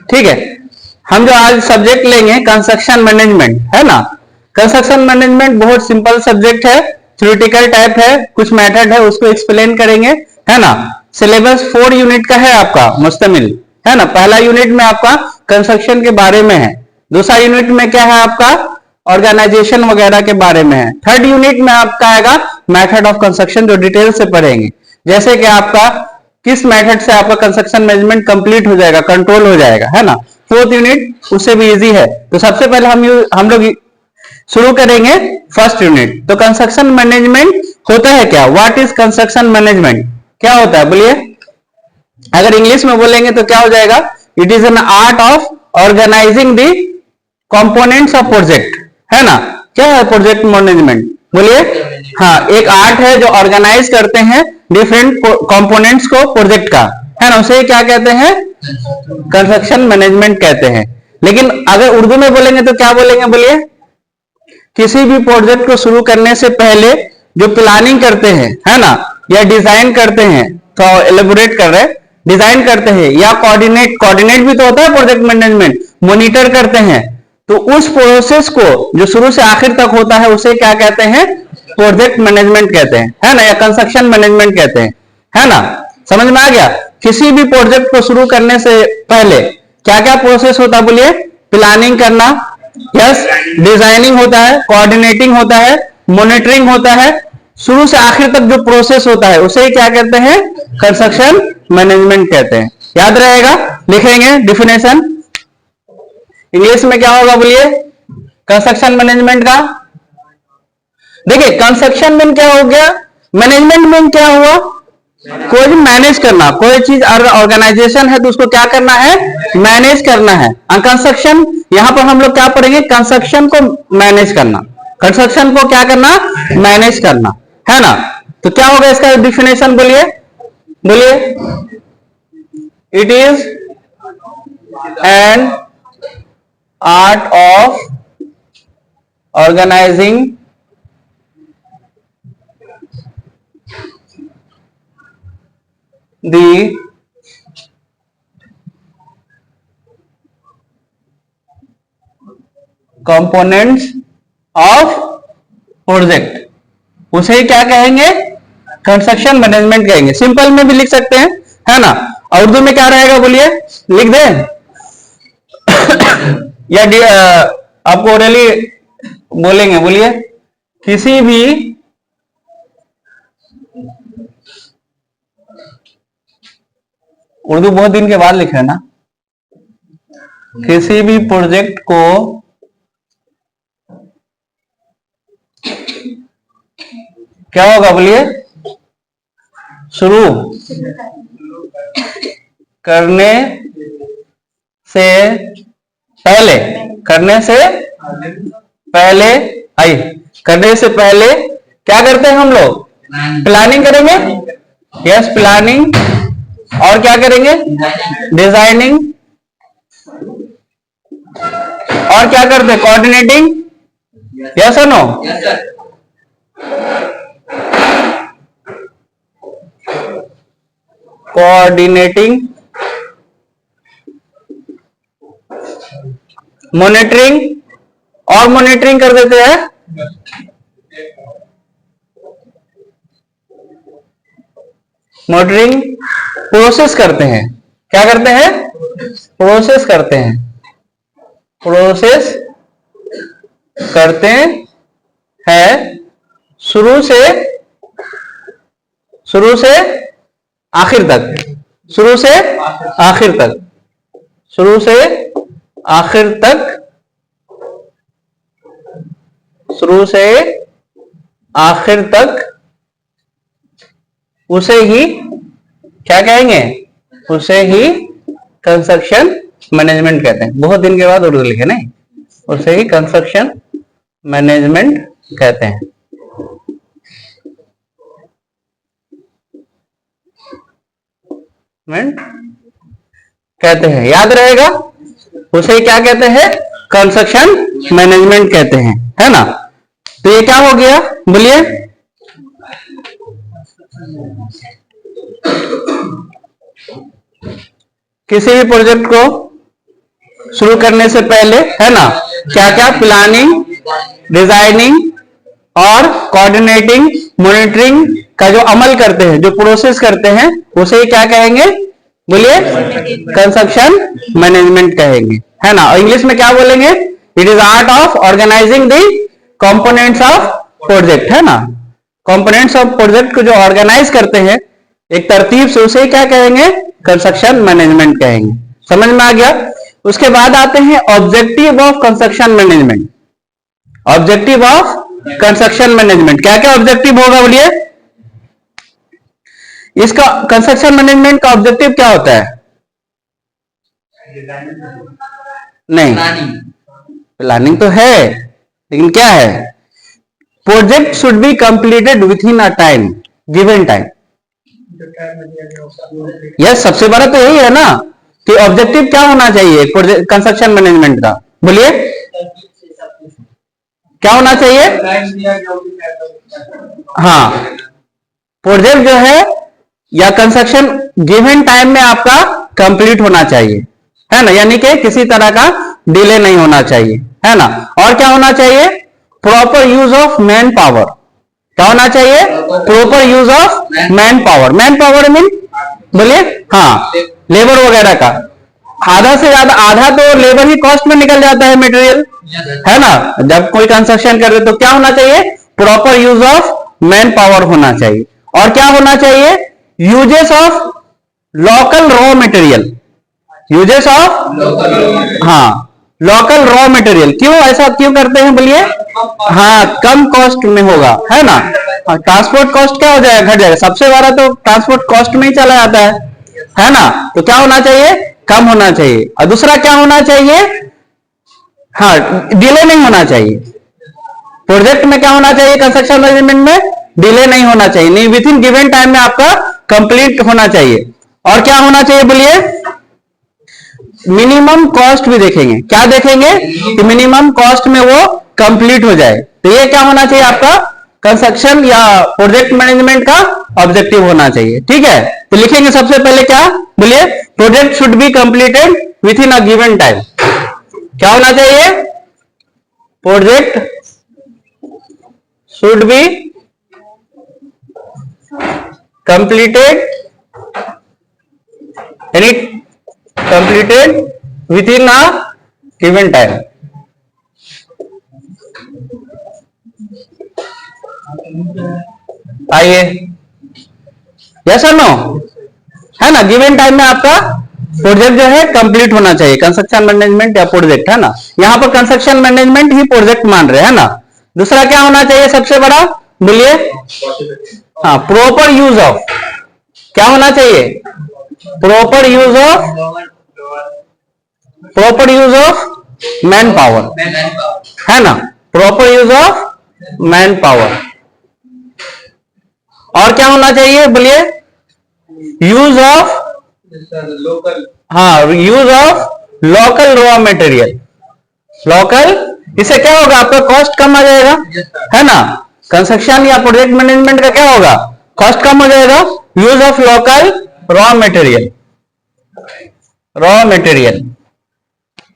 ठीक है, हम जो आज सब्जेक्ट लेंगे कंस्ट्रक्शन मैनेजमेंट, है ना। कंस्ट्रक्शन मैनेजमेंट बहुत सिंपल सब्जेक्ट है, थ्योरेटिकल टाइप है, कुछ मेथड है उसको एक्सप्लेन करेंगे, है ना। सिलेबस 4 यूनिट का है आपका मुश्तमिल, है ना। पहला यूनिट में आपका कंस्ट्रक्शन के बारे में है, दूसरा यूनिट में क्या है आपका ऑर्गेनाइजेशन वगैरह के बारे में है, थर्ड यूनिट में आपका आएगा मेथड ऑफ कंस्ट्रक्शन जो डिटेल से पढ़ेंगे, जैसे कि आपका किस मेथड से आपका कंस्ट्रक्शन मैनेजमेंट कंप्लीट हो जाएगा, कंट्रोल हो जाएगा, है ना। फोर्थ यूनिट उससे भी इजी है। तो सबसे पहले हम लोग शुरू करेंगे फर्स्ट यूनिट। तो कंस्ट्रक्शन मैनेजमेंट होता है क्या, व्हाट इज कंस्ट्रक्शन मैनेजमेंट, क्या होता है बोलिए। अगर इंग्लिश में बोलेंगे तो क्या हो जाएगा, it is an art of organizing the components of project, है ना। क्या है प्रोजेक्ट मैनेजमेंट बोलिए। हाँ, एक आर्ट है जो ऑर्गेनाइज करते हैं डिफरेंट कंपोनेंट्स को प्रोजेक्ट का, है ना, उसे क्या कहते हैं, कंस्ट्रक्शन मैनेजमेंट कहते हैं। लेकिन अगर उर्दू में बोलेंगे तो क्या बोलेंगे बोलिए। किसी भी प्रोजेक्ट को शुरू करने से पहले जो प्लानिंग करते हैं, है ना, या डिजाइन करते हैं, तो एलेबोरेट कर रहे हैं, डिजाइन करते हैं या कोऑर्डिनेट भी तो होता है प्रोजेक्ट मैनेजमेंट, मॉनिटर करते हैं, तो उस प्रोसेस को जो शुरू से आखिर तक होता है उसे क्या कहते हैं, प्रोजेक्ट मैनेजमेंट कहते हैं, है ना, या कंस्ट्रक्शन मैनेजमेंट कहते हैं, है ना। समझ में आ गया। किसी भी प्रोजेक्ट को शुरू करने से पहले क्या क्या प्रोसेस होता है बोलिए। प्लानिंग करना, यस, डिजाइनिंग होता है, कोऑर्डिनेटिंग होता है, मॉनिटरिंग होता है, शुरू से आखिर तक जो प्रोसेस होता है उसे क्या कहते हैं, कंस्ट्रक्शन मैनेजमेंट कहते हैं। याद रहेगा, लिखेंगे डिफिनेशन। इंग्लिश में क्या होगा बोलिए कंस्ट्रक्शन मैनेजमेंट का। देखिए कंस्ट्रक्शन में क्या हो गया, मैनेजमेंट में क्या हुआ, कोई भी मैनेज करना, कोई चीज ऑर्गेनाइजेशन है तो उसको क्या करना है, मैनेज करना है। कंस्ट्रक्शन यहां पर हम लोग क्या पढ़ेंगे, कंस्ट्रक्शन को मैनेज करना, कंस्ट्रक्शन को क्या करना, मैनेज करना, है ना। तो क्या होगा इसका डिफिनेशन बोलिए, बोलिए। It is an art of organizing the components of project, उसे क्या कहेंगे, कंस्ट्रक्शन मैनेजमेंट कहेंगे। सिंपल में भी लिख सकते हैं, है ना। और उर्दू में क्या रहेगा बोलिए, लिख दें या आपको ओरली बोलेंगे, बोलिए। किसी भी उर्दू बहुत दिन के बाद लिख रहे हैं ना। किसी भी प्रोजेक्ट को क्या होगा बोलिए, शुरू करने से पहले, करने से पहले, आई करने से पहले क्या करते हैं हम लोग, प्लानिंग करेंगे, यस, प्लानिंग, और क्या करेंगे, डिजाइनिंग, और क्या करते हैं, कोऑर्डिनेटिंग, यस और नो। कोऑर्डिनेटिंग, मॉनिटरिंग, और मॉनिटरिंग कर देते हैं, मॉनिटरिंग, प्रोसेस करते हैं, क्या करते हैं, प्रोसेस करते हैं, प्रोसेस करते हैं, शुरू से आखिर तक, शुरू से आखिर तक, शुरू से आखिर तक, शुरू से आखिर तक, उसे ही क्या कहेंगे, उसे ही कंस्ट्रक्शन मैनेजमेंट कहते हैं। बहुत दिन के बाद उर्दू लिखे नहीं, उसे ही कंस्ट्रक्शन मैनेजमेंट कहते हैं। कहते हैं, याद रहेगा, उसे क्या कहते हैं, कंस्ट्रक्शन मैनेजमेंट कहते हैं, है ना। तो ये क्या हो गया बोलिए, किसी भी प्रोजेक्ट को शुरू करने से पहले, है ना, क्या क्या प्लानिंग, डिजाइनिंग और कोऑर्डिनेटिंग, मॉनिटरिंग का जो अमल करते हैं, जो प्रोसेस करते हैं, उसे क्या कहेंगे? बोलिए, कंस्ट्रक्शन मैनेजमेंट कहेंगे, है ना। और इंग्लिश में क्या बोलेंगे? It is art of organizing the components of project, है ना। कंपोनेंट्स ऑफ प्रोजेक्ट को जो ऑर्गेनाइज करते हैं एक तरतीब से, उसे क्या कहेंगे? कंस्ट्रक्शन मैनेजमेंट कहेंगे। समझ में आ गया? उसके बाद आते हैं objective of construction management. Objective of construction management, क्या क्या ऑब्जेक्टिव होगा बोलिए? इसका कंस्ट्रक्शन मैनेजमेंट का ऑब्जेक्टिव क्या होता है? नहीं, प्लानिंग तो है, लेकिन क्या है? Project should be completed with in a time, given time. Yes, सबसे बड़ा तो यही है ना कि ऑब्जेक्टिव क्या होना चाहिए कंस्ट्रक्शन मैनेजमेंट का? बोलिए, क्या होना चाहिए? हाँ, प्रोजेक्ट जो है या कंस्ट्रक्शन गिवन टाइम में आपका कंप्लीट होना चाहिए, है ना, यानी कि किसी तरह का डिले नहीं होना चाहिए, है ना। और क्या होना चाहिए? Proper use of man power. क्या होना चाहिए? Proper use of man power. Man power mean, बोलिए, हाँ, लेबर वगैरह का। आधा से ज्यादा, आधा तो लेबर ही कॉस्ट में निकल जाता है, मटेरियल, है ना। जब कोई कंस्ट्रक्शन कर रहे तो क्या होना चाहिए? Proper use of man power होना चाहिए। और क्या होना चाहिए? Uses of local raw material. Uses of, हाँ, लोकल रॉ मटेरियल। क्यों ऐसा क्यों करते हैं बोलिए? हाँ, कम कॉस्ट में होगा, है ना। ट्रांसपोर्ट कॉस्ट क्या हो जाएगा? घट जाएगा। सबसे बड़ा तो ट्रांसपोर्ट कॉस्ट में ही चला जाता है ना। तो क्या होना चाहिए? कम होना चाहिए। और दूसरा क्या होना चाहिए? हाँ, डिले नहीं होना चाहिए। प्रोजेक्ट में क्या होना चाहिए? कंस्ट्रक्शन मैनेजमेंट में डिले नहीं होना चाहिए, नहीं, विद इन गिवन टाइम में आपका कंप्लीट होना चाहिए। और क्या होना चाहिए बोलिए? मिनिमम कॉस्ट भी देखेंगे। क्या देखेंगे? कि मिनिमम कॉस्ट में वो कंप्लीट हो जाए। तो ये क्या होना चाहिए? आपका कंस्ट्रक्शन या प्रोजेक्ट मैनेजमेंट का ऑब्जेक्टिव होना चाहिए, ठीक है। तो लिखेंगे सबसे पहले क्या बोलिए? Project should be completed with in a given time. क्या होना चाहिए? प्रोजेक्ट शुड बी कंप्लीटेड, यानी completed within a given time। आइए, यस और नो, है ना। गिवन टाइम में आपका प्रोजेक्ट जो है कंप्लीट होना चाहिए, कंस्ट्रक्शन मैनेजमेंट या प्रोजेक्ट, है ना। यहां पर कंस्ट्रक्शन मैनेजमेंट ही प्रोजेक्ट मान रहे हैं ना। दूसरा क्या होना चाहिए सबसे बड़ा बोलिए? हाँ, प्रॉपर यूज ऑफ, क्या होना चाहिए? Proper use of man power, है ना। Proper use of man power. और क्या होना चाहिए बोलिए? यूज ऑफ, हाँ, use of local raw material. Local, इससे क्या होगा? आपका कॉस्ट कम आ जाएगा, है ना। कंस्ट्रक्शन या प्रोजेक्ट मैनेजमेंट का क्या होगा? कॉस्ट कम हो जाएगा। Use of local raw material, raw material.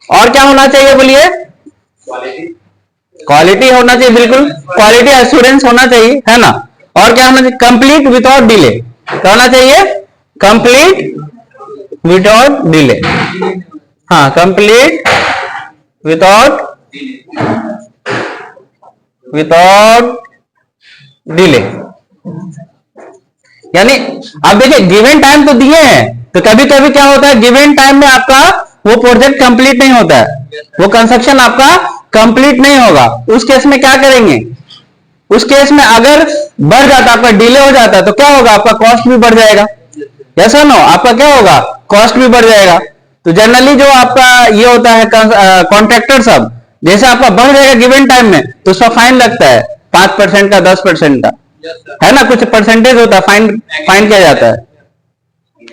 और क्या होना चाहिए बोलिए? क्वालिटी होना चाहिए, बिल्कुल, क्वालिटी एश्योरेंस होना चाहिए, है ना। और क्या होना चाहिए? Complete without delay. क्या होना चाहिए? कंप्लीट विदाउट डिले, हाँ, कंप्लीट विदाउट डिले। यानी आप देखिए, गिवन टाइम तो दिए हैं, तो कभी कभी क्या होता है? गिवन टाइम में आपका वो प्रोजेक्ट कंप्लीट नहीं होता है, वो कंस्ट्रक्शन आपका कंप्लीट नहीं होगा। उस केस में क्या करेंगे? उस केस में अगर बढ़ जाता, आपका डिले हो जाता है, तो क्या होगा? आपका कॉस्ट भी बढ़ जाएगा, ऐसा नो, आपका क्या होगा? कॉस्ट भी बढ़ जाएगा। तो जनरली जो आपका ये होता है कॉन्ट्रैक्टर सब, जैसे आपका बढ़ जाएगा गिवन टाइम में, तो उसका फाइन लगता है 5% का, 10% का, है ना। कुछ परसेंटेज होता है, फाइन फाइन किया जाता है,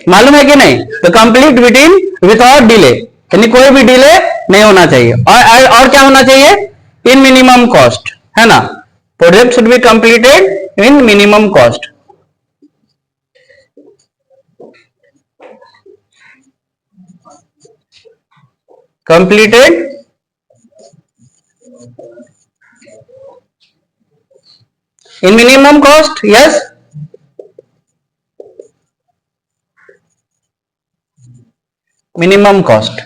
मालूम है कि नहीं। तो कंप्लीट विदिन विदाउट डिले, यानी कोई भी डिले नहीं होना चाहिए। और क्या होना चाहिए? इन मिनिमम कॉस्ट, है ना। Project should be completed in minimum cost. Completed in minimum cost, yes. Minimum cost,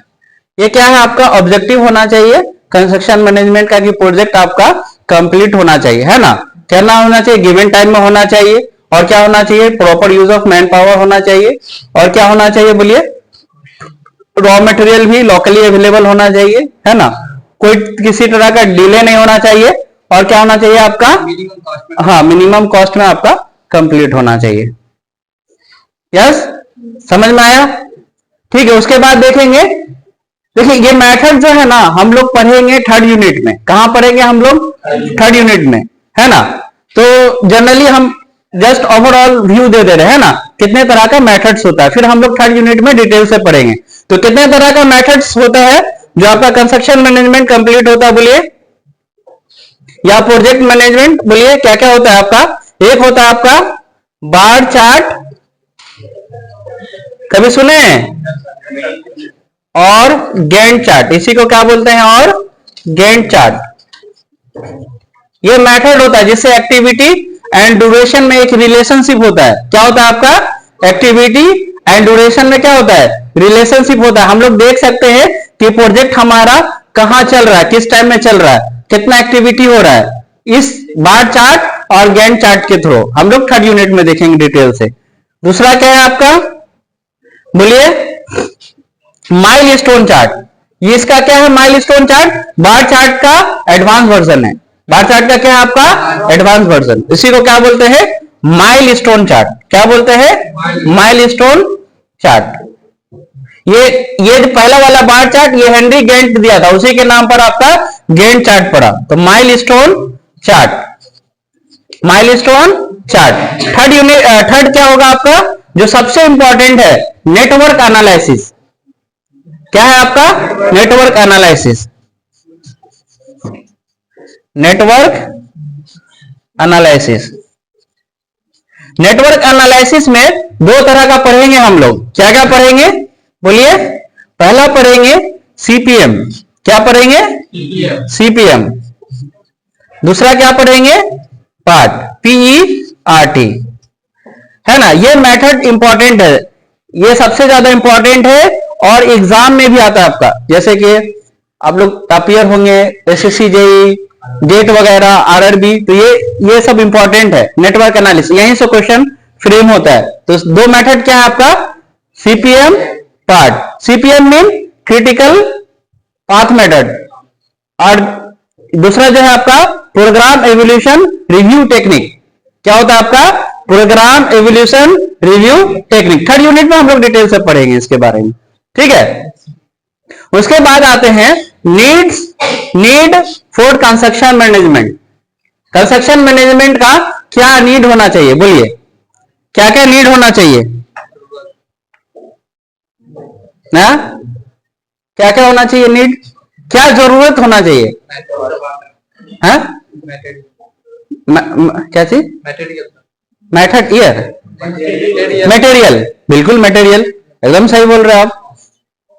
ये क्या है आपका ऑब्जेक्टिव होना चाहिए कंस्ट्रक्शन मैनेजमेंट का कि प्रोजेक्ट आपका कंप्लीट होना चाहिए, है ना। क्या होना चाहिए, गिवन टाइम में होना चाहिए, और क्या होना चाहिए, proper use of man power होना चाहिए, और क्या होना चाहिए बोलिए, रॉ मटेरियल भी लोकली अवेलेबल होना चाहिए, है ना। कोई किसी तरह का डिले नहीं होना चाहिए, और क्या होना चाहिए आपका, हाँ मिनिमम कॉस्ट में आपका कंप्लीट होना चाहिए, यस। समझ में आया, ठीक है। उसके बाद देखेंगे, देखिए ये मेथड जो है ना हम लोग पढ़ेंगे थर्ड यूनिट में। कहां पढ़ेंगे हम लोग, थर्ड यूनिट में, है ना। तो जनरली हम जस्ट ओवरऑल व्यू दे रहे हैं ना, कितने तरह का मेथड्स होता है, फिर हम लोग थर्ड यूनिट में डिटेल से पढ़ेंगे। तो कितने तरह का मेथड्स होता है जो आपका कंस्ट्रक्शन मैनेजमेंट कंप्लीट होता है, बोलिए, या प्रोजेक्ट मैनेजमेंट, बोलिए क्या क्या होता है आपका। एक होता है आपका बार चार्ट, कभी सुने, और गैंट चार्ट, इसी को क्या बोलते हैं, और गैंट चार्ट। ये मेथड होता है जिससे एक्टिविटी एंड ड्यूरेशन में एक रिलेशनशिप होता है। क्या होता है आपका, एक्टिविटी एंड ड्यूरेशन में क्या होता है, रिलेशनशिप होता है। हम लोग देख सकते हैं कि प्रोजेक्ट हमारा कहां चल रहा है, किस टाइम में चल रहा है, कितना एक्टिविटी हो रहा है, इस बार चार्ट और गैंट चार्ट के थ्रू हम लोग थर्ड यूनिट में देखेंगे डिटेल से। दूसरा क्या है आपका, बोलिए, माइल स्टोन चार्ट। ये इसका क्या है, mile stone chart bar chart का एडवांस वर्जन है। बार चार्ट का क्या है आपका, एडवांस वर्जन, इसी को क्या बोलते हैं, माइल स्टोन चार्ट। क्या बोलते हैं, माइल स्टोन चार्ट। ये पहला वाला बार चार्ट ये हेनरी गेंट दिया था, उसी के नाम पर आपका गेंट चार्ट पड़ा, तो mile stone chart, mile stone chart. Third unit, third क्या होगा आपका, जो सबसे इंपॉर्टेंट है, नेटवर्क एनालिसिस। क्या है आपका, network analysis. Network analysis, network analysis में दो तरह का पढ़ेंगे हम लोग। क्या क्या पढ़ेंगे, बोलिए, पहला पढ़ेंगे सीपीएम। क्या पढ़ेंगे, सीपीएम। दूसरा क्या पढ़ेंगे, पार्ट, पीईआरटी, है ना। ये मेथड इंपॉर्टेंट है, ये सबसे ज्यादा इंपॉर्टेंट है, और एग्जाम में भी आता है आपका। जैसे कि आप लोग अपियर होंगे एसएससी, जेई, गेट वगैरह, आरआरबी, तो ये सब इंपॉर्टेंट है। नेटवर्क एनालिसिस यहीं से क्वेश्चन फ्रेम होता है। तो दो मेथड क्या है आपका, CPM, part. CPM mean critical path method, और दूसरा जो है आपका प्रोग्राम एवोल्यूशन रिव्यू टेक्निक। क्या होता है आपका, program evolution review technique. Third unit में हम लोग डिटेल से पढ़ेंगे इसके बारे में, ठीक है। उसके बाद आते हैं need for construction management. Construction management का क्या नीड होना चाहिए, बोलिए, क्या क्या नीड होना चाहिए ना, क्या क्या होना चाहिए नीड, क्या जरूरत होना चाहिए, हाँ, क्या चीज, मेथड, ईयर, मटेरियल, बिल्कुल मटेरियल, एकदम सही बोल रहे हैं आप।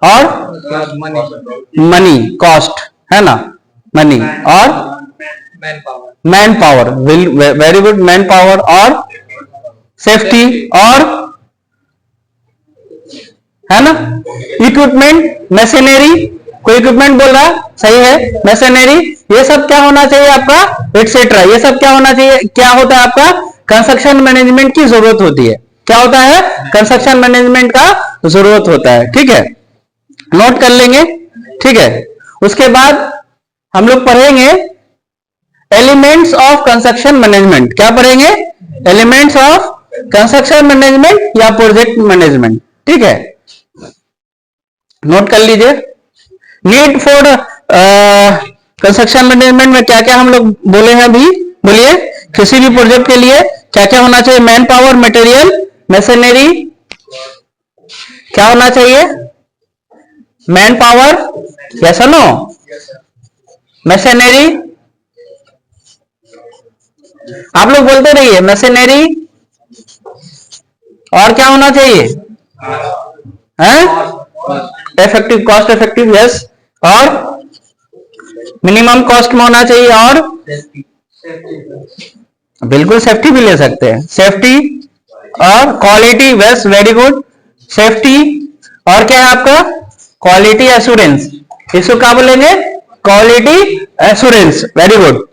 और मनी, कॉस्ट, है ना, मनी, और man power, very good, man power, और सेफ्टी, और है ना, इक्विपमेंट, मशीनरी, कोई इक्विपमेंट बोल रहा है, सही है, मशीनरी, ये सब क्या होना चाहिए आपका, एटसेट्रा। ये सब क्या होना चाहिए, क्या होता है आपका, कंस्ट्रक्शन मैनेजमेंट की जरूरत होती है। क्या होता है, कंस्ट्रक्शन मैनेजमेंट का जरूरत होता है, ठीक है, नोट कर लेंगे, ठीक है। उसके बाद हम लोग पढ़ेंगे एलिमेंट्स ऑफ कंस्ट्रक्शन मैनेजमेंट। क्या पढ़ेंगे, एलिमेंट्स ऑफ कंस्ट्रक्शन मैनेजमेंट या प्रोजेक्ट मैनेजमेंट, ठीक है, नोट कर लीजिए। नीड फॉर कंस्ट्रक्शन मैनेजमेंट में क्या क्या हम लोग बोले हैं अभी, बोलिए, किसी भी प्रोजेक्ट के लिए क्या क्या होना चाहिए, मैन पावर, मटेरियल, मशीनरी, क्या होना चाहिए, man power, yes no, machinery, आप लोग बोलते रहिए, मशीनरी, और क्या होना चाहिए, इफेक्टिव, कॉस्ट इफेक्टिव, यस, और मिनिमम कॉस्ट में होना चाहिए, और बिल्कुल सेफ्टी भी ले सकते हैं, सेफ्टी और क्वालिटी, बस वेरी गुड, सेफ्टी और क्या है आपका क्वालिटी एश्योरेंस, इसको क्या बोलेंगे quality assurance, very good,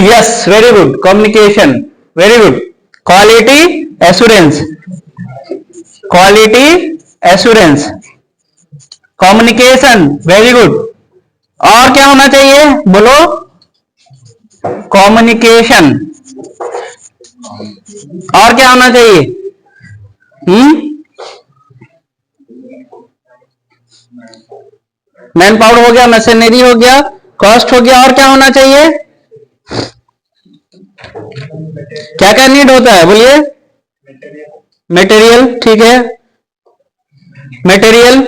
yes very good, communication very good, quality assurance, quality assurance, communication very good, और क्या होना चाहिए बोलो, कम्युनिकेशन, और क्या होना चाहिए, मैन पावर हो गया, मशीनरी हो गया, कॉस्ट हो गया, और क्या होना चाहिए, क्या क्या नीड होता है बोलिए, मटेरियल, ठीक है, मटेरियल,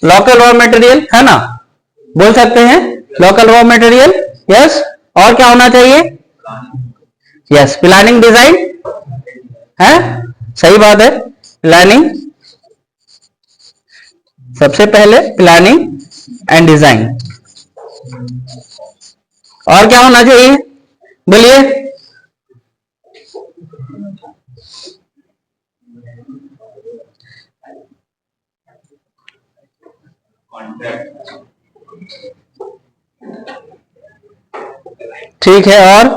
लोकल रॉ मटेरियल है ना, बोल सकते हैं लोकल रॉ मटेरियल, यस, और क्या होना चाहिए, यस प्लानिंग डिजाइन है, सही बात है, प्लानिंग, सबसे पहले प्लानिंग एंड डिजाइन, और क्या होना चाहिए बोलिए, ठीक है, और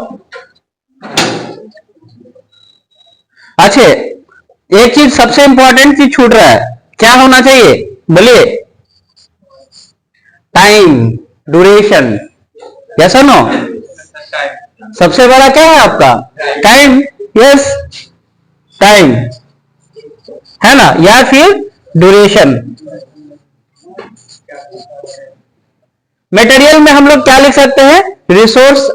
अच्छा एक चीज सबसे इंपॉर्टेंट चीज छूट रहा है, क्या होना चाहिए बोलिए, टाइम ड्यूरेशन, यस और नो, सबसे बड़ा क्या है आपका टाइम, यस टाइम है ना, या फिर ड्यूरेशन, मटेरियल में हम लोग क्या लिख सकते हैं, रिसोर्स,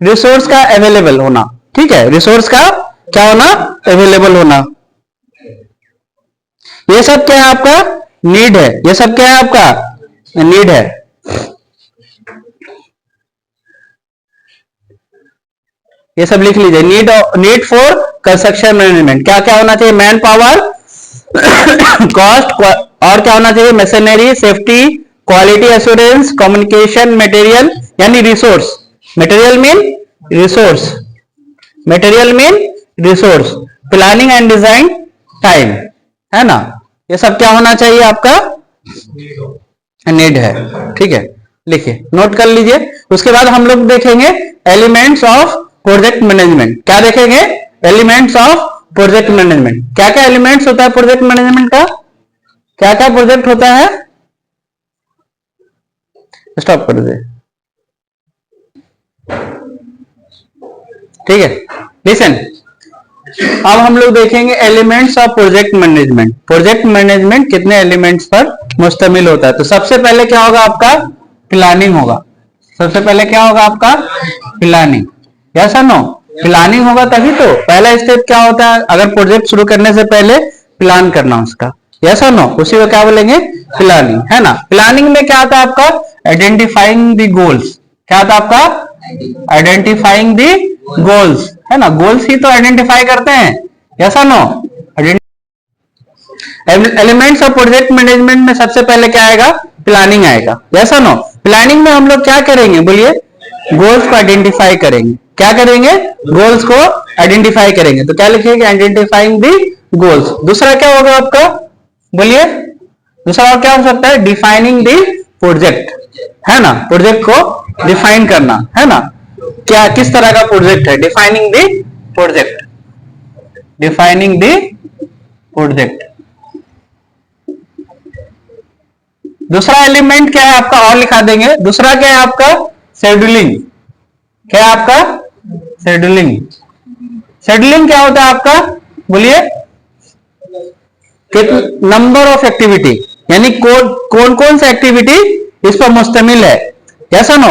रिसोर्स का अवेलेबल होना, ठीक है, रिसोर्स का क्या होना, अवेलेबल होना, ये सब क्या है आपका नीड है, ये सब क्या है आपका नीड है, ये सब लिख लीजिए, need, need for construction management, क्या क्या होना चाहिए, मैन पावर, कॉस्ट, और क्या होना चाहिए, machinery, safety, quality assurance, communication, material यानी resource, material mean resource, material mean resource, planning and design, time, है ना, ये सब क्या होना चाहिए आपका नीड है, ठीक है, लिखिए नोट कर लीजिए, उसके बाद हम लोग देखेंगे एलिमेंट्स ऑफ प्रोजेक्ट मैनेजमेंट, क्या देखेंगे, एलिमेंट्स ऑफ प्रोजेक्ट मैनेजमेंट, क्या क्या एलिमेंट्स होता है प्रोजेक्ट मैनेजमेंट का, क्या क्या प्रोजेक्ट होता है, स्टॉप कर दे, ठीक है, लिसन, अब हम लोग देखेंगे elements of project management, project management कितने एलिमेंट्स पर मुश्तमिल होता है, तो सबसे पहले क्या होगा आपका प्लानिंग होगा, सबसे पहले क्या होगा आपका प्लानिंग, यस और नो, प्लानिंग होगा तभी तो, पहला स्टेप क्या होता है अगर प्रोजेक्ट शुरू करने से पहले प्लान करना उसका, यस और नो, उसी को क्या बोलेंगे प्लानिंग, है ना, प्लानिंग में क्या आता है आपका आइडेंटिफाइंग द गोल्स, क्या आता है आपका आइडेंटिफाइंग द गोल्स, है ना, गोल्स ही तो आइडेंटिफाई करते हैं, यस और no, elements of project management में सबसे पहले क्या आएगा प्लानिंग आएगा, यस और नो, प्लानिंग में हम लोग क्या करेंगे बोलिए, गोल्स को आइडेंटिफाई करेंगे, क्या करेंगे गोल्स को आइडेंटिफाई करेंगे, तो क्या लिखेंगे आइडेंटिफाइंग दी गोल्स, दूसरा क्या होगा आपका बोलिए, दूसरा और क्या हो सकता है डिफाइनिंग दी प्रोजेक्ट, है ना, प्रोजेक्ट को डिफाइन करना, है ना, क्या किस तरह का प्रोजेक्ट है, defining the project, defining the project, दूसरा एलिमेंट क्या है आपका और लिखा देंगे, दूसरा क्या है आपका शेड्यूलिंग, क्या है आपका शेड्यूलिंग, शेड्यूलिंग क्या होता है आपका बोलिए, नंबर ऑफ एक्टिविटी, यानी कौन कौन सी एक्टिविटी इस पर मुश्तमिल है, ऐसा नो,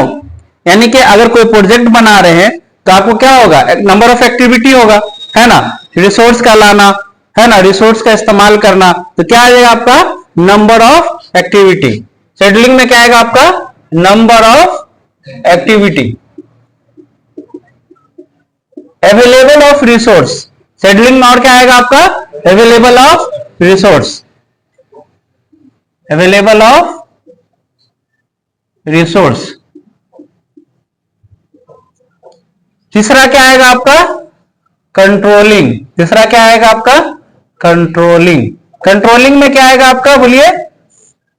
यानी कि अगर कोई प्रोजेक्ट बना रहे हैं तो आपको क्या होगा नंबर ऑफ एक्टिविटी होगा, है ना, रिसोर्स का लाना, है ना, रिसोर्स का इस्तेमाल करना, तो क्या आ जाएगा आपका नंबर ऑफ एक्टिविटी, शेड्यूलिंग में क्या आएगा आपका number of activity, available of resource, scheduling में और क्या आएगा आपका, available of resource, available of resource. तीसरा क्या आएगा आपका, कंट्रोलिंग। तीसरा क्या आएगा आपका, कंट्रोलिंग। कंट्रोलिंग में क्या आएगा आपका, बोलिए,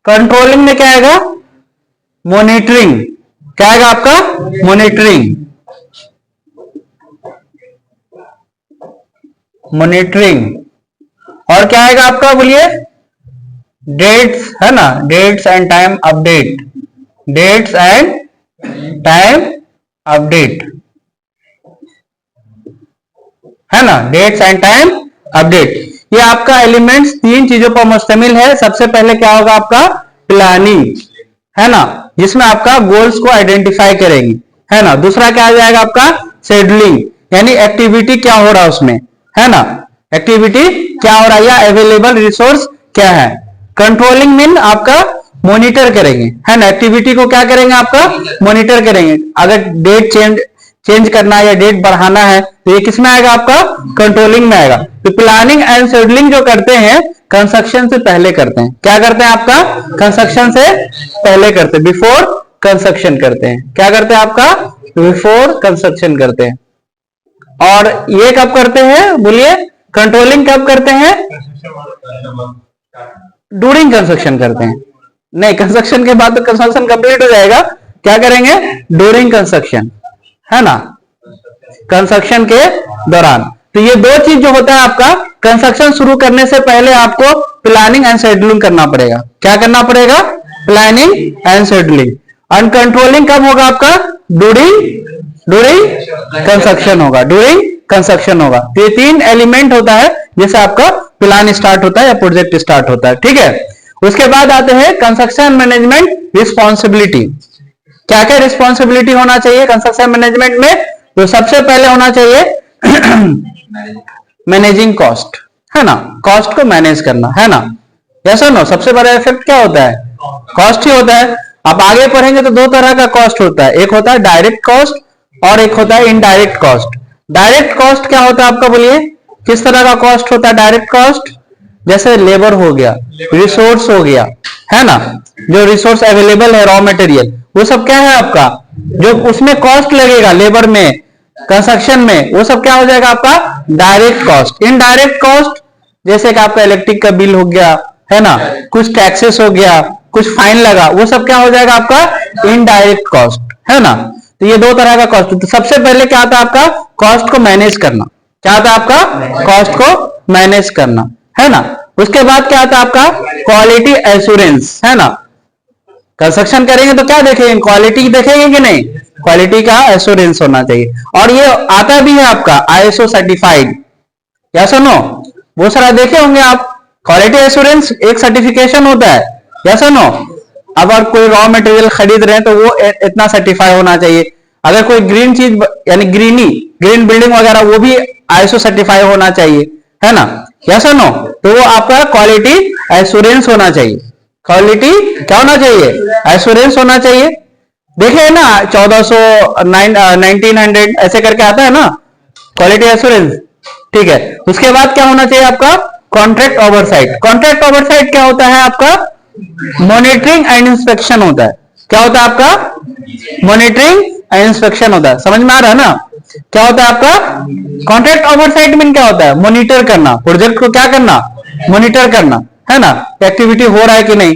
कंट्रोलिंग में क्या आएगा, मॉनिटरिंग। क्या आएगा आपका, मॉनिटरिंग, मॉनिटरिंग। और क्या आएगा आपका, बोलिए, डेट्स, है ना, dates and time update, dates and time update, है ना, डेट्स एंड टाइम अपडेट। ये आपका एलिमेंट्स तीन चीजों पर मुश्तमिल है। सबसे पहले क्या होगा आपका, प्लानिंग, है ना, जिसमें आपका गोल्स को आइडेंटिफाई करेंगे, है ना। दूसरा क्या आ जाएगा आपका, शेड्यूलिंग, यानी एक्टिविटी क्या हो रहा है उसमें, है ना, एक्टिविटी क्या हो रहा है या अवेलेबल रिसोर्स क्या है। कंट्रोलिंग मीन आपका मॉनिटर करेंगे, है ना, एक्टिविटी को क्या करेंगे आपका, मॉनिटर करेंगे। अगर डेट चेंज करना है या डेट बढ़ाना है तो ये किसमें आएगा आपका, कंट्रोलिंग में आएगा। तो प्लानिंग एंड शेड्यूलिंग जो करते हैं कंस्ट्रक्शन से पहले करते हैं। क्या करते हैं आपका, कंस्ट्रक्शन से पहले करते हैं, बिफोर कंस्ट्रक्शन करते हैं। क्या करते हैं आपका, बिफोर कंस्ट्रक्शन करते हैं। और ये कब करते हैं, बोलिए, कंट्रोलिंग कब करते हैं, ड्यूरिंग कंस्ट्रक्शन करते हैं। नहीं, कंस्ट्रक्शन के बाद तो कंस्ट्रक्शन कंप्लीट हो जाएगा, क्या करेंगे, ड्यूरिंग कंस्ट्रक्शन, है ना, कंस्ट्रक्शन के दौरान। तो ये दो चीज जो होता है आपका, कंस्ट्रक्शन शुरू करने से पहले आपको प्लानिंग एंड शेड्यूलिंग करना पड़ेगा। क्या करना पड़ेगा, प्लानिंग एंड शेड्यूलिंग। और कंट्रोलिंग कब होगा आपका, ड्यूरिंग कंस्ट्रक्शन होगा, ड्यूरिंग कंस्ट्रक्शन होगा। तो ये तीन एलिमेंट होता है जैसे आपका प्लान स्टार्ट होता है या प्रोजेक्ट स्टार्ट होता है, ठीक है। उसके बाद आते हैं कंस्ट्रक्शन मैनेजमेंट रिस्पॉन्सिबिलिटी। क्या क्या रिस्पॉन्सिबिलिटी होना चाहिए कंस्ट्रक्शन मैनेजमेंट में, तो सबसे पहले होना चाहिए मैनेजिंग कॉस्ट, है ना, कॉस्ट को मैनेज करना, है ना। ऐसा नो, सबसे बड़ा इफेक्ट क्या होता है, कॉस्ट ही होता है। आप आगे पढ़ेंगे तो दो तरह का कॉस्ट होता है, एक होता है डायरेक्ट कॉस्ट और एक होता है इनडायरेक्ट कॉस्ट। डायरेक्ट कॉस्ट क्या होता है आपका, बोलिए, किस तरह का कॉस्ट होता है डायरेक्ट कॉस्ट, जैसे लेबर हो गया, रिसोर्स हो गया, है ना, जो रिसोर्स अवेलेबल है, रॉ मटेरियल, वो सब क्या है आपका, जो उसमें कॉस्ट लगेगा लेबर में, कंस्ट्रक्शन में, वो सब क्या हो जाएगा आपका डायरेक्ट कॉस्ट। इनडायरेक्ट कॉस्ट जैसे कि आपका इलेक्ट्रिक का बिल हो गया, है ना, कुछ टैक्सेस हो गया, कुछ फाइन लगा, वो सब क्या हो जाएगा आपका इनडायरेक्ट कॉस्ट, है ना। तो ये दो तरह का कॉस्ट। तो सबसे पहले क्या आता है आपका, कॉस्ट को मैनेज करना। क्या आता है आपका, कॉस्ट को मैनेज करना, है ना। उसके बाद क्या आता है आपका, क्वालिटी एश्योरेंस, है ना। कंस्ट्रक्शन करेंगे तो क्या देखेंगे, क्वालिटी देखेंगे कि नहीं, क्वालिटी का एश्योरेंस होना चाहिए। और ये आता भी है आपका आईएसओ सर्टिफाइड, या सुनो, वो सारा देखे होंगे आप। क्वालिटी एश्योरेंस एक सर्टिफिकेशन होता है, या सुनो। अगर कोई रॉ मटेरियल खरीद रहे हैं तो वो इतना सर्टिफाई होना चाहिए। अगर कोई ग्रीन चीज यानी ग्रीन बिल्डिंग वगैरह, वो भी आईएसओ सर्टिफाई होना चाहिए, है ना, या सुनो। तो वो आपका क्वालिटी एश्योरेंस होना चाहिए। क्वालिटी क्या होना चाहिए, एश्योरेंस होना चाहिए। देखिए ना 1400 1900 ऐसे करके आता है ना क्वालिटी एश्योरेंस, ठीक है। उसके बाद क्या होना चाहिए आपका, कॉन्ट्रैक्ट ओवरसाइट। कॉन्ट्रैक्ट ओवरसाइट क्या होता है आपका, मॉनिटरिंग एंड इंस्पेक्शन होता है। क्या होता है आपका, मॉनिटरिंग एंड इंस्पेक्शन होता है। समझ में आ रहा है ना, क्या होता है आपका कॉन्ट्रैक्ट ओवरसाइट मीन क्या होता है, मॉनिटर करना, प्रोजेक्ट को क्या करना, मॉनिटर करना, है ना, एक्टिविटी हो रहा है कि नहीं,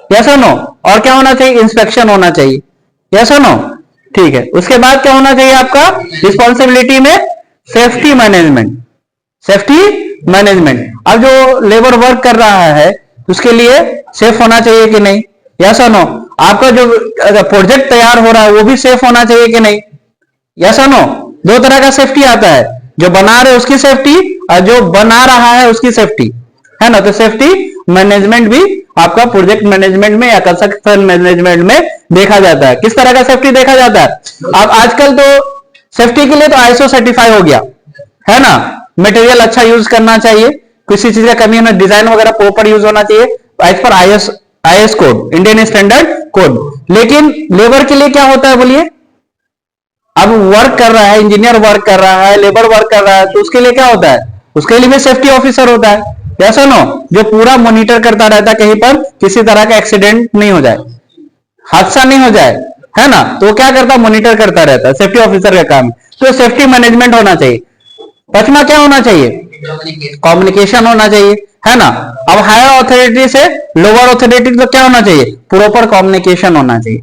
यस और नो। और क्या होना चाहिए, इंस्पेक्शन होना चाहिए, यस और नो, ठीक है। उसके बाद क्या होना चाहिए आपका रिस्पॉन्सिबिलिटी में, सेफ्टी मैनेजमेंट, सेफ्टी मैनेजमेंट। अब जो लेबर वर्क कर रहा है उसके लिए सेफ होना चाहिए कि नहीं, यस और नो। आपका जो प्रोजेक्ट तैयार हो रहा है वो भी सेफ होना चाहिए कि नहीं, यस और नो। दो तरह का सेफ्टी आता है, जो बना रहे उसकी सेफ्टी और जो बना रहा है उसकी सेफ्टी, है ना। तो सेफ्टी मैनेजमेंट भी आपका प्रोजेक्ट मैनेजमेंट में या कंस्ट्रक्शन मैनेजमेंट में देखा जाता है। किस तरह का सेफ्टी देखा जाता है, अब आजकल तो सेफ्टी के लिए तो आईएसओ सर्टिफाई हो गया, है ना। मटेरियल अच्छा यूज करना चाहिए, किसी चीज का कमी होना, डिजाइन वगैरह प्रॉपर यूज होना चाहिए as per IS code, Indian standard code. लेकिन लेबर के लिए क्या होता है बोलिए, अब वर्क कर रहा है, इंजीनियर वर्क कर रहा है, लेबर वर्क कर रहा है, तो उसके लिए क्या होता है, उसके लिए भी सेफ्टी ऑफिसर होता है, ऐसा नो, जो पूरा मॉनिटर करता रहता है कहीं पर किसी तरह का एक्सीडेंट नहीं हो जाए, हादसा नहीं हो जाए, है ना। तो वो क्या करता है, मॉनिटर करता रहता है, सेफ्टी ऑफिसर का काम। तो सेफ्टी मैनेजमेंट होना चाहिए। पांचवा क्या होना चाहिए, कम्युनिकेशन होना चाहिए, है ना। अब हायर अथॉरिटी से लोअर अथॉरिटी तो क्या होना चाहिए, प्रॉपर कम्युनिकेशन होना चाहिए,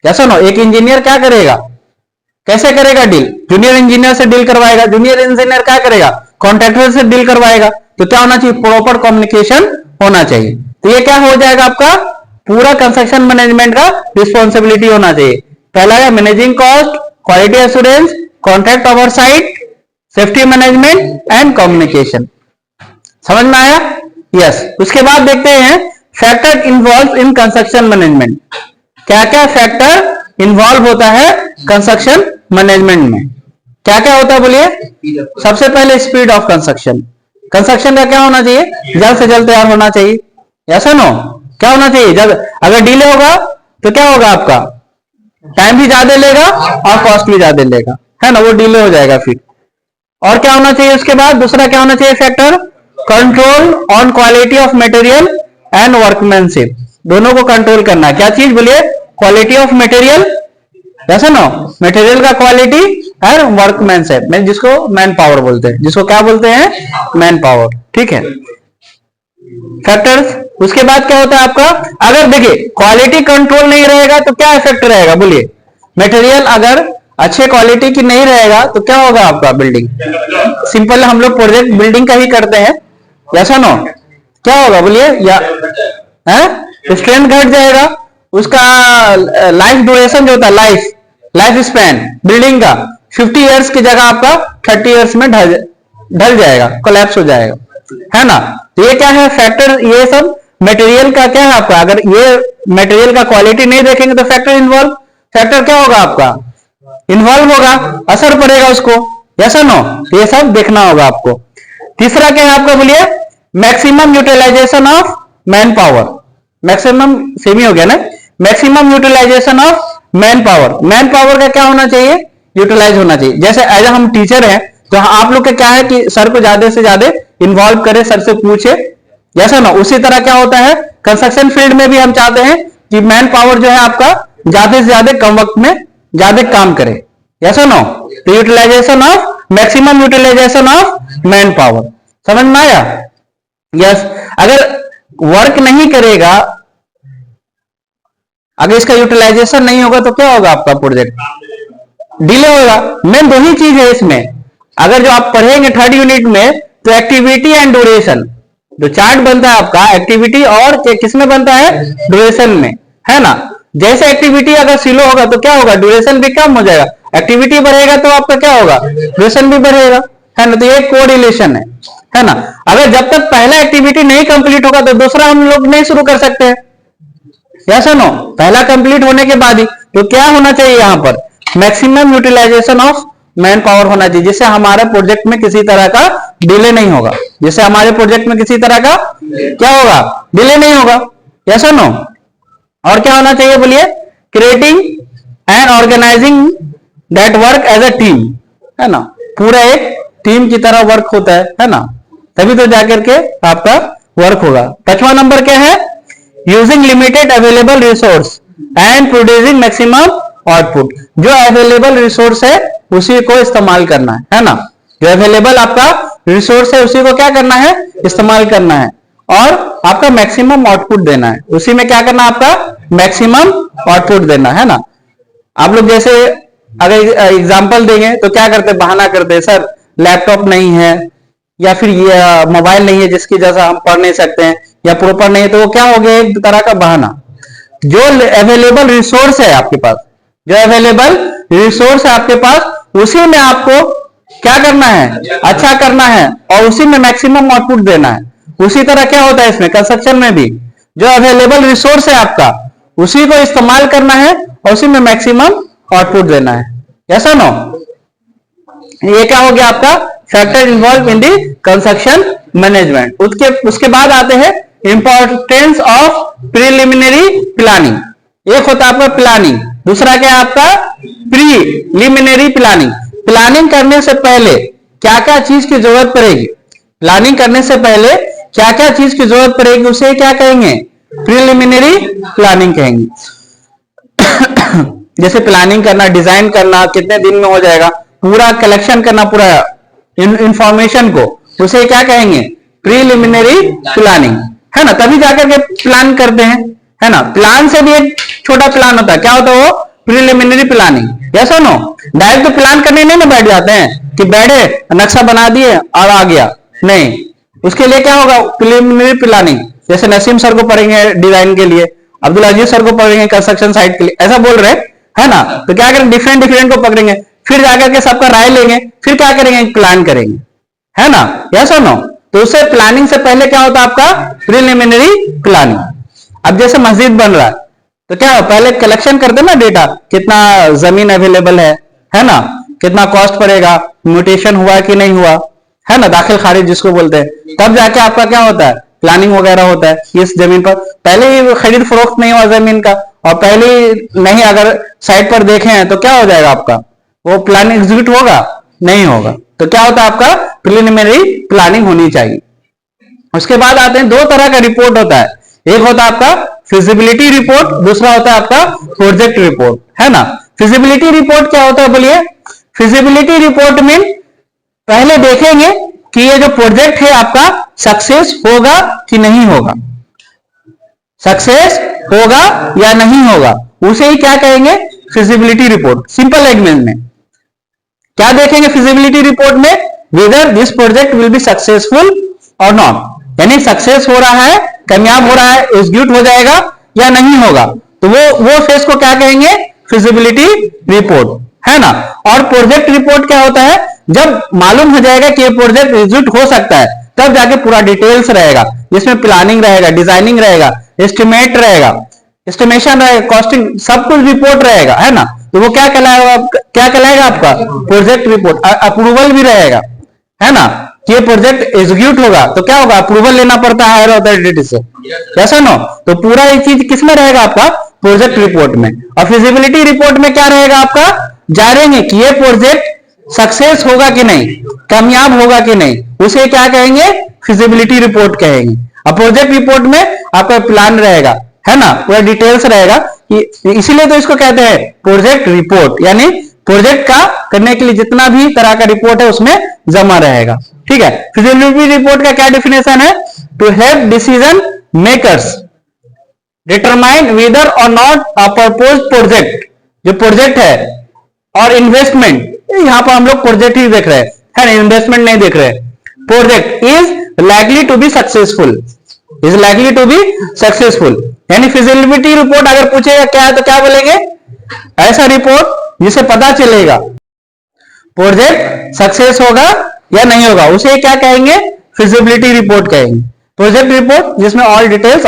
ऐसा नो। एक इंजीनियर क्या करेगा, कैसे करेगा डील, जूनियर इंजीनियर से डील करवाएगा, जूनियर इंजीनियर क्या करेगा, कॉन्ट्रैक्टर से डील करवाएगा। तो क्या होना चाहिए, प्रॉपर कम्युनिकेशन होना चाहिए। तो ये क्या हो जाएगा, आपका पूरा कंस्ट्रक्शन मैनेजमेंट का रिस्पॉन्सिबिलिटी होना चाहिए। पहला है managing cost, quality assurance, contract oversight, safety management and communication. समझ में आया, यस। उसके बाद देखते हैं factor involve in construction management. क्या क्या फैक्टर इन्वॉल्व होता है कंस्ट्रक्शन मैनेजमेंट में, क्या क्या होता है बोलिए। सबसे पहले स्पीड ऑफ कंस्ट्रक्शन, कंस्ट्रक्शन का क्या होना चाहिए, जल्द से जल्द तैयार होना चाहिए, ऐसा नो। क्या होना चाहिए, जल्द, अगर डिले होगा तो क्या होगा, आपका टाइम भी ज्यादा लेगा और कॉस्ट भी ज्यादा लेगा, है ना, वो डिले हो जाएगा फिर। और क्या होना चाहिए उसके बाद, दूसरा क्या होना चाहिए factor, control on quality of material and workmanship. दोनों को कंट्रोल करना है, क्या चीज बोलिए, क्वालिटी ऑफ मटेरियल, ऐसा ना, मटेरियल का क्वालिटी और वर्कमैनशिप, मैं जिसको मैन पावर बोलते हैं, जिसको क्या बोलते हैं, मैन पावर, ठीक है। फैक्टर्स। उसके बाद क्या होता है आपका, अगर देखिए क्वालिटी कंट्रोल नहीं रहेगा तो क्या इफेक्ट रहेगा बोलिए, मटेरियल अगर अच्छे क्वालिटी की नहीं रहेगा तो क्या होगा आपका, बिल्डिंग, सिंपल हम लोग प्रोजेक्ट बिल्डिंग का ही करते हैं, ऐसा नो, क्या होगा बोलिए, या स्ट्रेंथ घट जाएगा, उसका लाइफ ड्यूरेशन जो होता है, लाइफ स्पैन बिल्डिंग का 50 इयर्स की जगह आपका 30 इयर्स में ढल जाएगा, कोलैप्स हो जाएगा, है ना। तो ये क्या है फैक्टर, ये सब मटेरियल का क्या है आपका, अगर ये मटेरियल का क्वालिटी नहीं देखेंगे तो फैक्टर इन्वॉल्व, फैक्टर क्या होगा आपका, इन्वॉल्व होगा, असर पड़ेगा उसको, ऐसा नो। ये सब देखना होगा आपको। तीसरा क्या है आपका बोलिए, maximum utilization of man power, maximum सेमी हो गया ना, maximum utilization of man power. Man power का क्या होना चाहिए, यूटिलाइज होना चाहिए। जैसे एज हम टीचर हैं तो आप लोग का क्या है कि सर को ज्यादा से ज्यादा इन्वॉल्व करें, सर से पूछे, ऐसा ना। उसी तरह क्या होता है कंस्ट्रक्शन फील्ड में भी हम चाहते हैं कि मैन पावर जो है आपका ज्यादा से ज्यादा कम वक्त में ज्यादा काम करे, ऐसा ना। तो utilization of, maximum utilization of man power, समझ में आया, यस। अगर वर्क नहीं करेगा, अगर इसका यूटिलाइजेशन नहीं होगा तो क्या होगा आपका प्रोजेक्ट, डिले होगा। मेन दो ही चीज है इसमें, अगर जो आप पढ़ेंगे थर्ड यूनिट में तो एक्टिविटी एंड ड्यूरेशन, जो चार्ट बनता है आपका एक्टिविटी और किसमें बनता है, ड्यूरेशन में, है ना। जैसे एक्टिविटी अगर स्लो होगा तो क्या होगा, ड्यूरेशन भी कम हो जाएगा, एक्टिविटी बढ़ेगा तो आपका क्या होगा, ड्यूरेशन भी बढ़ेगा, है ना। तो ये कोरिलेशन है ना। अगर जब तक पहला एक्टिविटी नहीं कंप्लीट होगा तो दूसरा हम लोग नहीं शुरू कर सकते हैं, ऐसा नो, पहला कंप्लीट होने के बाद ही। तो क्या होना चाहिए यहाँ पर, maximum utilization of man power होना चाहिए, जिससे हमारे प्रोजेक्ट में किसी तरह का डिले नहीं होगा, जिससे हमारे प्रोजेक्ट में किसी तरह का क्या होगा, डिले नहीं होगा, ऐसा नो। और क्या होना चाहिए बोलिए, creating and organizing that work as a team, है ना, पूरा एक टीम की तरह वर्क होता है ना, तभी तो जाकर के आपका वर्क होगा। 5वां नंबर क्या है, using limited available resource and producing maximum output. जो अवेलेबल रिसोर्स है उसी को इस्तेमाल करना है ना, जो अवेलेबल आपका रिसोर्स है उसी को क्या करना है, इस्तेमाल करना है, और आपका मैक्सिमम आउटपुट देना है, उसी में क्या करना है, आपका मैक्सिमम आउटपुट देना है ना। आप लोग जैसे अगर एग्जांपल देंगे तो क्या करते, बहाना करते हैं, सर लैपटॉप नहीं है या फिर ये मोबाइल नहीं है जिसकी जैसा हम पढ़ नहीं सकते हैं, या प्रॉपर नहीं है, तो वो क्या हो गया, एक तरह का बहाना। जो अवेलेबल रिसोर्स है आपके पास, जो अवेलेबल रिसोर्स है आपके पास, उसी में आपको क्या करना है, अच्छा करना है, और उसी में मैक्सिमम आउटपुट देना है। उसी तरह क्या होता है इसमें कंस्ट्रक्शन में भी, जो अवेलेबल रिसोर्स है आपका उसी को इस्तेमाल करना है और उसी में मैक्सिमम आउटपुट देना है, ऐसा नो। ये क्या हो गया आपका factor involve in the construction management. उसके बाद आते हैं इंपॉर्टेंस ऑफ प्रीलिमिनरी प्लानिंग। एक होता है आपका प्लानिंग, दूसरा क्या है आपका प्रीलिमिनरी प्लानिंग। प्लानिंग करने से पहले क्या क्या चीज की जरूरत पड़ेगी, प्लानिंग करने से पहले क्या क्या चीज की जरूरत पड़ेगी उसे क्या कहेंगे, प्रिलिमिनरी प्लानिंग कहेंगे। जैसे प्लानिंग करना, डिजाइन करना, कितने दिन में हो जाएगा, पूरा कलेक्शन करना पूरा इंफॉर्मेशन को, उसे क्या कहेंगे, प्रीलिमिनरी प्लानिंग, है ना। तभी जाकर के प्लान करते हैं, है ना। प्लान से भी एक छोटा प्लान होता है, क्या होता है वो, प्रीलिमिनरी प्लानिंग। यस और नो। डायरेक्ट तो प्लान करने नहीं ना बैठ जाते हैं कि बैठे नक्शा बना दिए और आ गया, नहीं। उसके लिए क्या होगा, प्रीलिमिनरी प्लानिंग। जैसे नसीम सर को पढ़ेंगे डिजाइन के लिए, अब्दुल अजीज सर को पढ़ेंगे कंस्ट्रक्शन साइट के लिए, ऐसा बोल रहे, है ना। तो क्या करेंगे, डिफरेंट डिफरेंट को पकड़ेंगे, फिर जाकर के सबका राय लेंगे, फिर क्या करेंगे, प्लान करेंगे, है ना। यस और नो। तो उससे प्लानिंग से पहले क्या होता है आपका, प्रीलिमिनरी प्लानिंग। अब जैसे मस्जिद बन रहा है तो क्या हो, पहले कलेक्शन करते ना डेटा, कितना जमीन अवेलेबल है ना, कितना कॉस्ट पड़ेगा, म्यूटेशन हुआ कि नहीं हुआ, है ना, दाखिल खारिज जिसको बोलते हैं। तब जाके आपका क्या होता है, प्लानिंग वगैरह होता है इस जमीन पर। पहले ही खरीद फरोख्त नहीं हुआ जमीन का, और पहले नहीं अगर साइट पर देखे हैं तो क्या हो जाएगा आपका, वो प्लान एग्जीक्यूट होगा, नहीं होगा। तो क्या होता है आपका, प्रीलिमिनरी प्लानिंग होनी चाहिए। उसके बाद आते हैं, दो तरह का रिपोर्ट होता है, एक होता है आपका फिजिबिलिटी रिपोर्ट, दूसरा होता है आपका प्रोजेक्ट रिपोर्ट, है ना। फिजिबिलिटी रिपोर्ट क्या होता है बोलिए, फिजिबिलिटी रिपोर्ट में पहले देखेंगे कि ये जो प्रोजेक्ट है आपका सक्सेस होगा कि नहीं होगा, सक्सेस होगा या नहीं होगा, उसे ही क्या कहेंगे, फिजिबिलिटी रिपोर्ट। सिंपल लैंग्वेज में क्या देखेंगे फिजिबिलिटी रिपोर्ट में, whether this project will be successful और नॉट, यानी सक्सेस हो रहा है, कामयाब हो रहा है, एग्जीक्यूट हो जाएगा या नहीं होगा, तो वो फेज को क्या कहेंगे, फिजिबिलिटी रिपोर्ट, है ना। और प्रोजेक्ट रिपोर्ट क्या होता है, जब मालूम हो जाएगा कि ये प्रोजेक्ट एग्जीक्यूट हो सकता है, तब जाके पूरा डिटेल्स रहेगा, जिसमें प्लानिंग रहेगा, डिजाइनिंग रहेगा, एस्टिमेट रहेगा, एस्टिमेशन रहेगा, कॉस्टिंग, सब कुछ रिपोर्ट रहेगा, है ना। तो वो क्या कहलाएगा आपका प्रोजेक्ट रिपोर्ट। अप्रूवल भी रहेगा, है ना, कि ये प्रोजेक्ट एग्जीक्यूट होगा तो क्या होगा, अप्रूवल लेना पड़ता है हायर अथॉरिटी से, कैसा नो। तो पूरा ये चीज किसमें रहेगा आपका, प्रोजेक्ट रिपोर्ट में। और फिजिबिलिटी रिपोर्ट में क्या रहेगा आपका, जानेंगे कि ये प्रोजेक्ट सक्सेस होगा कि नहीं, कामयाब होगा कि नहीं, उसे क्या कहेंगे, फिजिबिलिटी रिपोर्ट कहेंगे। और प्रोजेक्ट रिपोर्ट में आपका प्लान रहेगा, है ना, पूरा डिटेल्स रहेगा, इसीलिए तो इसको कहते हैं प्रोजेक्ट रिपोर्ट, यानी प्रोजेक्ट का करने के लिए जितना भी तरह का रिपोर्ट है उसमें जमा रहेगा, ठीक है। फिजिबिलिटी रिपोर्ट का क्या डेफिनेशन है, to help decision makers determine whether or not a propose project, जो प्रोजेक्ट है और इन्वेस्टमेंट, यहां पर हम लोग प्रोजेक्ट ही देख रहे हैं, है ना, इन्वेस्टमेंट नहीं देख रहे, project is likely to be successful, is likely to be successful. यानी फिजिबिलिटी रिपोर्ट अगर पूछेगा क्या है तो क्या बोलेंगे, ऐसा रिपोर्ट जिसे पता चलेगा प्रोजेक्ट सक्सेस होगा या नहीं होगा, उसे क्या कहेंगे, फिजिबिलिटी रिपोर्ट कहेंगे। प्रोजेक्ट रिपोर्ट जिसमें ऑल डिटेल्स